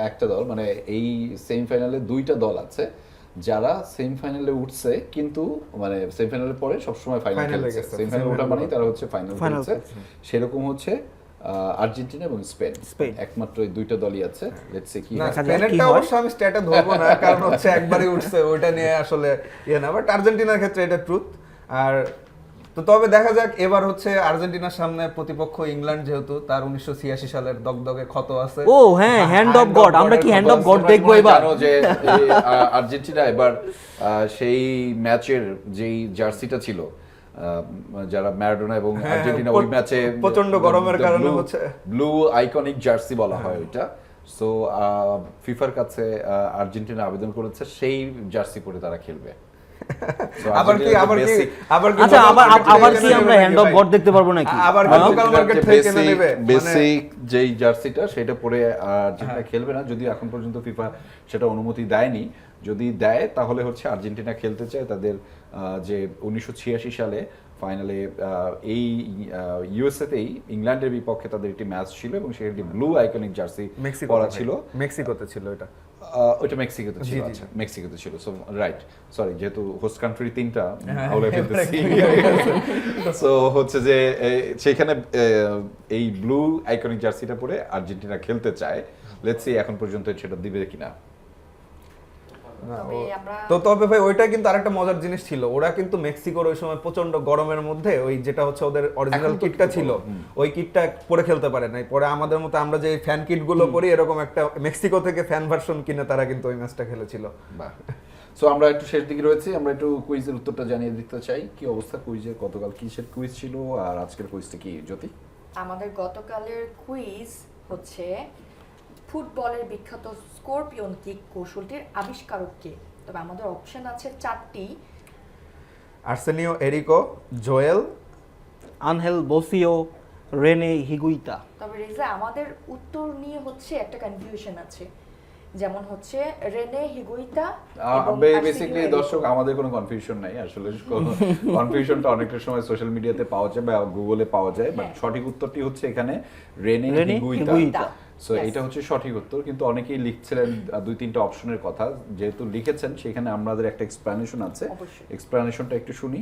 একটা দল, মানে এই সেমিফাইনালে 2টা দল আছে যারা সেমিফাইনালে উঠছে, কিন্তু মানে সেমিফাইনালের পরে সবসময় ফাইনাল খেলেছে। সেমিফাইনাল ওঠা মানেই তারা হচ্ছে ফাইনাল খেলছে। সেরকম হচ্ছে আর্জেন্টিনা এবং স্পেন, একমাত্র এই 2টা দলই আছে। লেটস সি কি হয়। স্পেনেরটা অবশ্য আমি স্ট্যাটে ধরবো না, কারণ হচ্ছে একবারই উঠছে, ওইটা নিয়ে আসলে না, বাট আর্জেন্টিনার ক্ষেত্রে এটা ট্রুথ। আর তো তবে দেখা যাক, এবার হচ্ছে আর্জেন্টিনার সামনে প্রতিপক্ষ ইংল্যান্ড, যেহেতু তার 1986 সালের দগদগে ক্ষত আছে। ও হ্যাঁ, হ্যান্ড অফ গড, আমরা কি হ্যান্ড অফ গড দেখবো এবার? জানো যে আর্জেন্টিনা এবার সেই ম্যাচের যেই জার্সিটা ছিল, যারা ম্যারাডোনা এবং আর্জেন্টিনা ওই ম্যাচে প্রচন্ড গরমের কারণে হচ্ছে ব্লু আইকনিক জার্সি বলা হয় ওইটা। সো ফিফার কাছে আর্জেন্টিনা আবেদন করেছে সেই জার্সি পরে তারা খেলবে। আবার কি আচ্ছা, আবার কি আমরা হ্যান্ড অফ গড দেখতে পারবো নাকি? আবার কি লোকাল মার্কেট থেকে কিনে নেবে? বেসিক যেই জার্সিটা সেটা পরে আর্জেন্টিনা খেলবে না, যদি এখন পর্যন্ত ফিফা সেটা অনুমতি দেয়নি। যদি দেয় তাহলে হচ্ছে আর্জেন্টিনা খেলতে চায় তাদের যে 1986 সালে ফাইনালে এই ইউএসএতেই ইংল্যান্ডের বিপক্ষে তাদের একটি ম্যাচ ছিল, এবং সেখানে ব্লু আইকনিক জার্সি পরা ছিল। মেক্সিকোতে ছিল এটা, ওইটা মেক্সিকোতে ছিল। আচ্ছা, মেক্সিকোতে ছিল। সো রাইট, সরি, যেহেতু হোস্ট কান্ট্রি 3টা আউলে ফেলতেছি। সো হচ্ছে যে সেখানে এই ব্লু আইকনিক জার্সিটা পরে আর্জেন্টিনা খেলতে চায়। লেটস সি এখন পর্যন্ত সেটা দিবে কিনা। তো তবে ভাই ওইটা কিন্তু আরেকটা মজার জিনিস ছিল, ওরা কিন্তু মেক্সিকোর ওই সময় প্রচন্ড গরমের মধ্যে ওই যেটা হচ্ছে ওদের অরিজিনাল কিটটা ছিল, ওই কিটটা পরে খেলতে পারে নাই। পরে আমাদের মতো আমরা যে ফ্যান কিট গুলো পরি, এরকম একটা মেক্সিকো থেকে ফ্যান ভার্সন কিনে তারা কিন্তু ওই ম্যাচটা খেলেছিল। বাহ। সো আমরা একটু শেষ দিকে রয়েছি, আমরা একটু কুইজের উত্তরটা জানিয়ে দিতে চাই। কি অবস্থা কুইজের? গতকাল কিসের কুইজ ছিল আর আজকের কুইজটা কি জ্যোতি? আমাদের গতকালের কুইজ হচ্ছে ফুটবলের বিখ্যাত স্করপিয়ন কিক কৌশলটির আবিষ্কারক কে? তবে আমাদের অপশন আছে 4টি: আর্সেনিও এরিকো, জোয়েল, আনহেল বোসিও, রেনে হিগুইতা। তবে রেজা, আমাদের উত্তর নিয়ে হচ্ছে একটা কনফিউশন আছে। যেমন হচ্ছে রেনে হিগুইতা এবং বেসিক্যালি আর্সেনিও দর্শক এরিকো। আমাদের কোনো কনফিউশন নাই আসলে কনফিউশনটা অনেকটা সময় সোশ্যাল মিডিয়াতে পাওয়া যায় বা গুগলে পাওয়া যায় বাট হ্যাঁ। সঠিক উত্তরটি হচ্ছে এখানে Rene Rene Higuita Higuita. So Yes. এটা হচ্ছে সঠিক উত্তর কিন্তু অনেকেই লিখছিলেন দুই তিনটা অপশনের কথা যেহেতু লিখেছেন সেখানে আমাদের একটা এক্সপ্লেনেশন আছে অবশ্যই। এক্সপ্লেনেশনটা একটু শুনি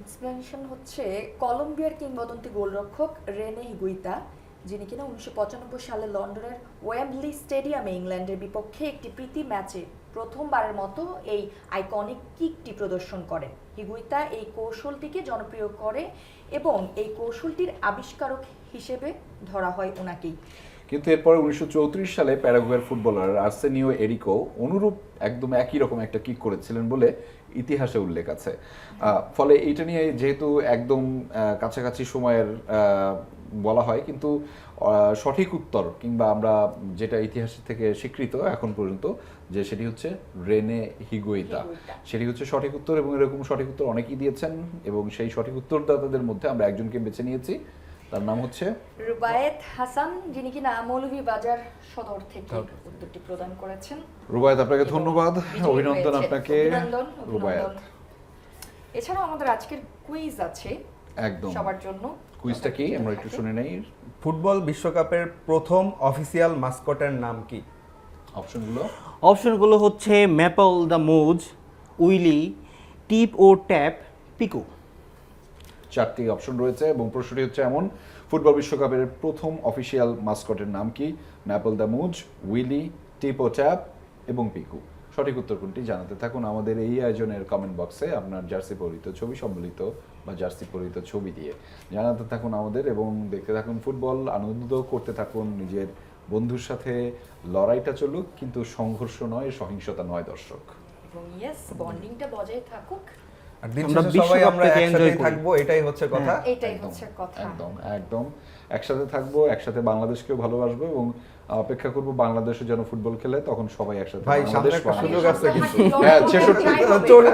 এক্সপ্লেনেশন হচ্ছে কলম্বিয়ার কিংবদন্তি গোলরক্ষক রেনে হিগুইতা, যিনি কিনা 1995 সালে লন্ডনের ওয়েম্বলি স্টেডিয়ামে ইংল্যান্ডের বিপক্ষে একটি প্রীতি ম্যাচে প্রথমবারের মতো এই আইকনিক কিকটি প্রদর্শন করেন। হিগুইতা এই কৌশলটিকে জনপ্রিয় করে এবং এই কৌশলটির আবিষ্কারক হিসেবে ধরা হয় ওনাকেই। কিন্তু এরপরে 1934 সালে প্যারাগুয়ের ফুটবলার আর্সেনিও এরিকো অনুরূপ একদম একই রকম একটা কিক করেছিলেন বলে ইতিহাসে উল্লেখ আছে ফলে এটা নিয়ে যেহেতু একদম কাছাকাছি সময়ের বলা হয় কিন্তু সঠিক উত্তর কিংবা আমরা যেটা ইতিহাস থেকে স্বীকৃত এখন পর্যন্ত যে সেটি হচ্ছে রেনে হিগুইতা সেটি হচ্ছে সঠিক উত্তর এবং এরকম সঠিক উত্তর অনেকেই দিয়েছেন এবং সেই সঠিক উত্তরদাতাদের মধ্যে আমরা একজনকে বেছে নিয়েছি তার নাম হচ্ছে রুবায়েত হাসান, যিনি কিনা মৌলভীবাজার সদর থেকে উত্তরটি প্রদান করেছেন। রুবায়েত আপনাকে এবং ধন্যবাদ বিজয়ী অভিনন্দন হয়েছে। আপনাকে অভিনন্দন, রুবায়েত অভিনন্দন। এছাড়াও আমাদের আজকের কুইজ আছে একদম সবার জন্য। কুইজটা কি আমরা একটু শুনে নেই ফুটবল বিশ্বকাপের প্রথম অফিসিয়াল মাস্কটের নাম কি? অপশনগুলো অপশনগুলো হচ্ছে Maple the Moose, Willie, Tip ও ট্যাপ, পিকো। চারটি অপশন রয়েছে এবং প্রশ্নটি হচ্ছে এমন ফুটবল বিশ্বকাপের প্রথম অফিসিয়াল মাস্কটের নাম কি ম্যাপল দ্য মুজ, উইলি, টিপো ট্যাপ এবং পিকু সঠিক উত্তর কোনটি জানাতে থাকুন আমাদের এই আয়োজনের কমেন্ট বক্সে আপনার জার্সি পরিহিত ছবি সম্বলিত বা জার্সি পরিহিত ছবি দিয়ে জানাতে থাকুন আমাদের এবং দেখতে থাকুন ফুটবল আনন্দ করতে থাকুন নিজের বন্ধুর সাথে লড়াইটা চলুক কিন্তু সংঘর্ষ নয় সহিংসতা নয় দর্শক এবং ইয়েস বন্ডিংটা বজায় থাকুক, আর দিন আমরা শেষে সবাই আমরা বিশ্বকাপটাকে একসাথেই enjoy করি। থাকবো, এটাই হচ্ছে কথা। এটাই একদম, হচ্ছে কথা। একদম একদম একসাথে থাকবো একসাথে বাংলাদেশকেও ভালোবাসবো এবং অপেক্ষা করবো বাংলাদেশে যেন ফুটবল খেলে তখন সবাই একসাথে ভাই, বাংলাদেশ, সামনে একটা বাংলাদেশ। সুযোগ আছে কিন্তু। হ্যাঁ, 64 64 দলে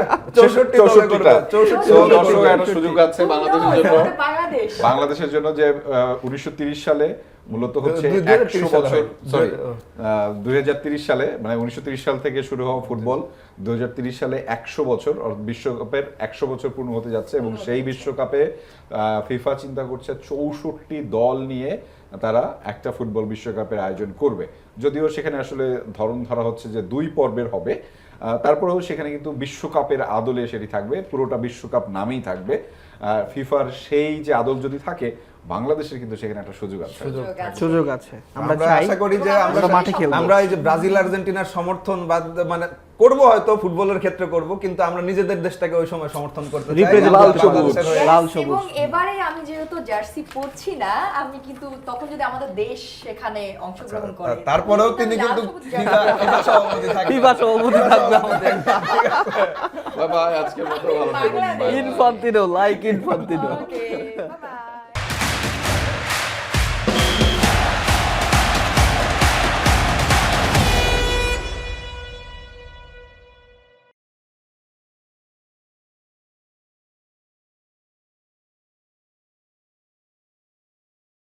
করবে, 64 So, দলে দর্শক করবে। একটা সুযোগ আছে বাংলাদেশের জন্য বাংলাদেশ বাংলাদেশের জন্য যে 1930 সালে মূলত হচ্ছে 2030 100 সালে বছর হয়। সরি 2030 সালে মানে 1930 সাল থেকে শুরু হওয়া ফুটবল 2030 সালে 100 বছর অর্থাৎ বিশ্বকাপের 100 বছর পূর্ণ হতে যাচ্ছে এবং সেই বিশ্বকাপে ফিফা চিন্তা করছে 64 দল নিয়ে তারা একটা ফুটবল বিশ্বকাপের আয়োজন করবে যদিও সেখানে আসলে ধরন ধরা হচ্ছে যে 2 পর্বের হবে তারপরেও সেখানে কিন্তু বিশ্বকাপের আদলে সেটি থাকবে পুরোটা বিশ্বকাপ নামেই থাকবে ফিফার সেই যে আদল যদি থাকে বাংলাদেশের কিন্তু সেখানে একটা সুযোগ আছে সুযোগ আছে। আমরা আমরা চাই আশা করি যে আমরা আমরা মাঠে খেলবো। আমরা এই যে ব্রাজিল আর্জেন্টিনার সমর্থন বা মানে করব হয়তো ফুটবলের ক্ষেত্রে করব কিন্তু আমরা নিজেদের দেশটাকে ওই সময় সমর্থন করতে চাই। Represent লাল বাংলাদেশের সবুজ। হয়ে। Yes, লাল সবুজ। এবং এবারে আমি যেহেতু জার্সি পরছি না আমি কিন্তু তখন যদি আমাদের দেশ সেখানে অংশগ্রহণ করে তারপরেও তখন তিনি লাল কিন্তু সবুজ জার্সি FIFA সভাপতি থাকবেন। ফিফা সভাপতি থাকবে আমাদের। বাবা আজকে মতো ভালো থাকুন Bangladesh. Bye bye. Infantino, like Infantino. Okay, bye-bye.